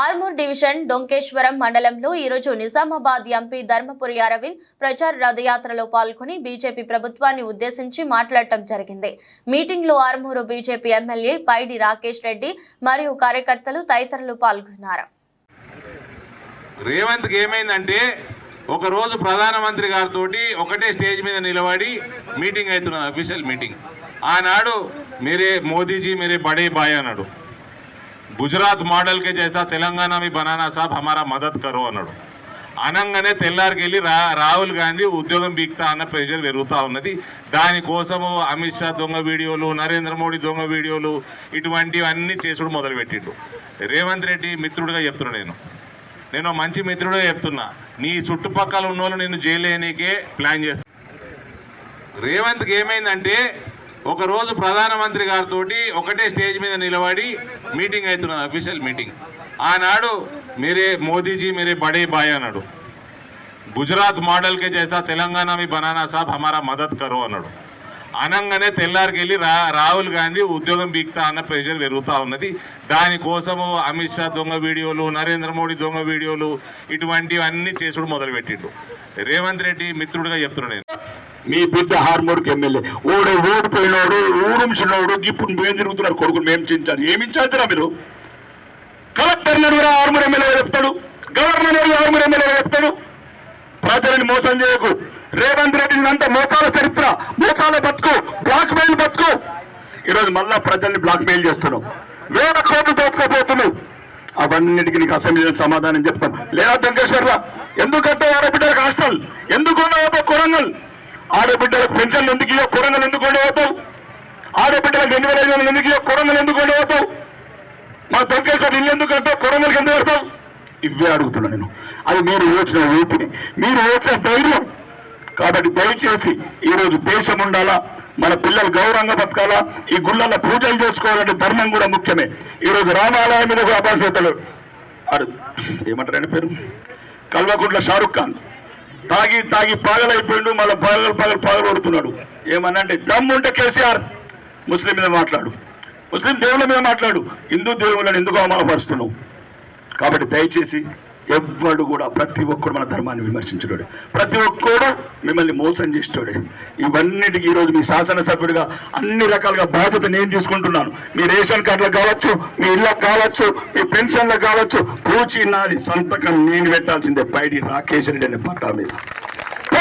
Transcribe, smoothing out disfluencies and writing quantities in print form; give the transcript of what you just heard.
Armoor division డొంకేశ్వరం మండలంలో ఈ రోజు నిజామాబాద్ ఎంపీ ధర్మపురి అరవింద్ ప్రచార రథయాత్రలో పాల్గొని బీజేపీ ప్రభుత్వాన్ని ఉద్దేశించి మాట్లాడటం జరిగింది. మీటింగ్ లో ఆర్మూరు బీజేపీ ఎమ్మెల్యే పైడి రాకేష్ రెడ్డి మరియు కార్యకర్తలు తదితరులు పాల్గొన్నారు. రేవంత్కి ఏమైందంటే ఒక రోజు ప్రధానమంత్రి గారితో ఒకటే స్టేజ్ మీద నిలబడి మీటింగ్ అవుతున్నది, అఫీషియల్ మీటింగ్. ఆనాడు मेरे मोदी जी मेरे बड़े भाई అన్నాడు. గుజరాత్ మోడల్ కే జైసా తెలంగాణ మీ బనానా సాబ్ హమారా మదద్ కరో అన్నాడు. అనగానే తెల్లారికెళ్ళి రాహుల్ గాంధీ ఉద్యోగం బీక్తా అన్న ప్రెషర్ పెరుగుతూ ఉన్నది. దానికోసము అమిత్ షా దొంగ వీడియోలు, నరేంద్ర మోడీ దొంగ వీడియోలు, ఇటువంటివన్నీ చేసుడు మొదలుపెట్టిండు. రేవంత్ రెడ్డి మిత్రుడిగా చెప్తున్నా, నేను మంచి మిత్రుడిగా చెప్తున్నా, నీ చుట్టుపక్కల ఉన్న వాళ్ళు నేను జైలు వేయనీకే ప్లాన్ చేస్తా. రేవంత్కి ఏమైందంటే ఒక రోజు ప్రధానమంత్రి గారితో ఒకటే స్టేజ్ మీద నిలబడి మీటింగ్ అవుతున్నది, అఫీషియల్ మీటింగ్. ఆనాడు మోదీ జీ మేరే బడే భాయ్ అన్నాడు. గుజరాత్ మోడల్ కే జైసా తెలంగాణ మీ బనానా సాబ్ హమారా మదద్ కరో అన్నాడు. అనగానే తెల్లారికెళ్ళి రాహుల్ గాంధీ ఉద్యోగం బీక్తా అన్న ప్రెషర్ పెరుగుతూ ఉన్నది. దానికోసము అమిత్ షా దొంగ వీడియోలు, నరేంద్ర మోడీ దొంగ వీడియోలు, ఇటువంటివన్నీ చేసుడు మొదలుపెట్టిండు. రేవంత్ రెడ్డి మిత్రుడిగా చెప్తున్నా, మీ బిడ్డ హార్మూర్కి ఎమ్మెల్యే ఓడిపోయినోడు, ఊరుంచినోడు, ఇప్పుడు మేము తిరుగుతున్నారు కొడుకులు మేము చించారు. ఏమి ఇచ్చారా మీరు? కలెక్టర్ నడుగురా ఆర్మూర్ ఎమ్మెల్యే చెప్తాడు, గవర్నర్ నడుగు ఆర్మూర్ ఎమ్మెల్యే చెప్తాడు. ప్రజలని మోసం చేయకు. రేవంత్ రెడ్డి అంతా మోసాల చరిత్ర, మోసాల బతుకు, బ్లాక్ మెయిల్ బతుకు. ఈరోజు మళ్ళా ప్రజల్ని బ్లాక్ మెయిల్ చేస్తున్నావు, వేల కోట్లు దోచుకోపోతున్నావు. అవన్నిటికీ నీకు అసెంబ్లీలో సమాధానం చెప్తాం. లేదా వెంకటేశ్వర్లా ఎందుకంటే ఆడబిడ్డలకు హాస్టల్ ఎందుకు అవుతావు? కొరంగల్ ఆడబిడ్డలకు పెన్షన్లు ఎందుకు ఇవ్వ? కొరంగల్ ఎందుకు అవుతావు? ఆడబిడ్డలకు 2500 ఎందుకు ఇవ్వ? కొరంగల్ ఎందుకు అవుతావు? మా వెంకటేశ్వర ఇల్లు ఎందుకు అంటావు? కొరంగల్కి ఎందుకు పెడతావు? ఇవే అడుగుతున్నా నేను. అది మీరు ఓచిన ఊపిరి, మీరు ఓచిన ధైర్యం. కాబట్టి దయచేసి ఈరోజు దేశం ఉండాలా, మన పిల్లలు గౌరవంగా బతకాలా, ఈ గుళ్ళల్లో పూజలు చేసుకోవాలంటే ధర్మం కూడా ముఖ్యమే. ఈరోజు రామాలయం మీద కూడా అభాషేతలు ఏమంటారని పేరు కల్వకుంట్ల షారుఖ్ ఖాన్ తాగి పాగలైపోయిండు, మళ్ళీ పాగలు కొడుతున్నాడు. ఏమన్నంటే దమ్ముంటే కేసీఆర్ ముస్లిం మీద మాట్లాడు, ముస్లిం దేవుళ్ళ మీద మాట్లాడు, హిందూ దేవుళ్ళని ఎందుకు అవమానపరుస్తున్నావు? కాబట్టి దయచేసి ఎవ్వడు కూడా, ప్రతి ఒక్కడు మన ధర్మాన్ని విమర్శించాడు, ప్రతి ఒక్కడు మిమ్మల్ని మోసం చేస్తాడు. ఇవన్నిటికీ ఈరోజు మీ శాసనసభ్యుడిగా అన్ని రకాలుగా బాధ్యత నేను తీసుకుంటున్నాను. మీ రేషన్ కార్డులకు కావచ్చు, మీ ఇళ్ళకు కావచ్చు, మీ పెన్షన్లకు కావచ్చు, పూచి నాది సంతకం నేను పెట్టాల్సిందే. పైడి రాకేష్ రెడ్డి అనే పట్టా మీద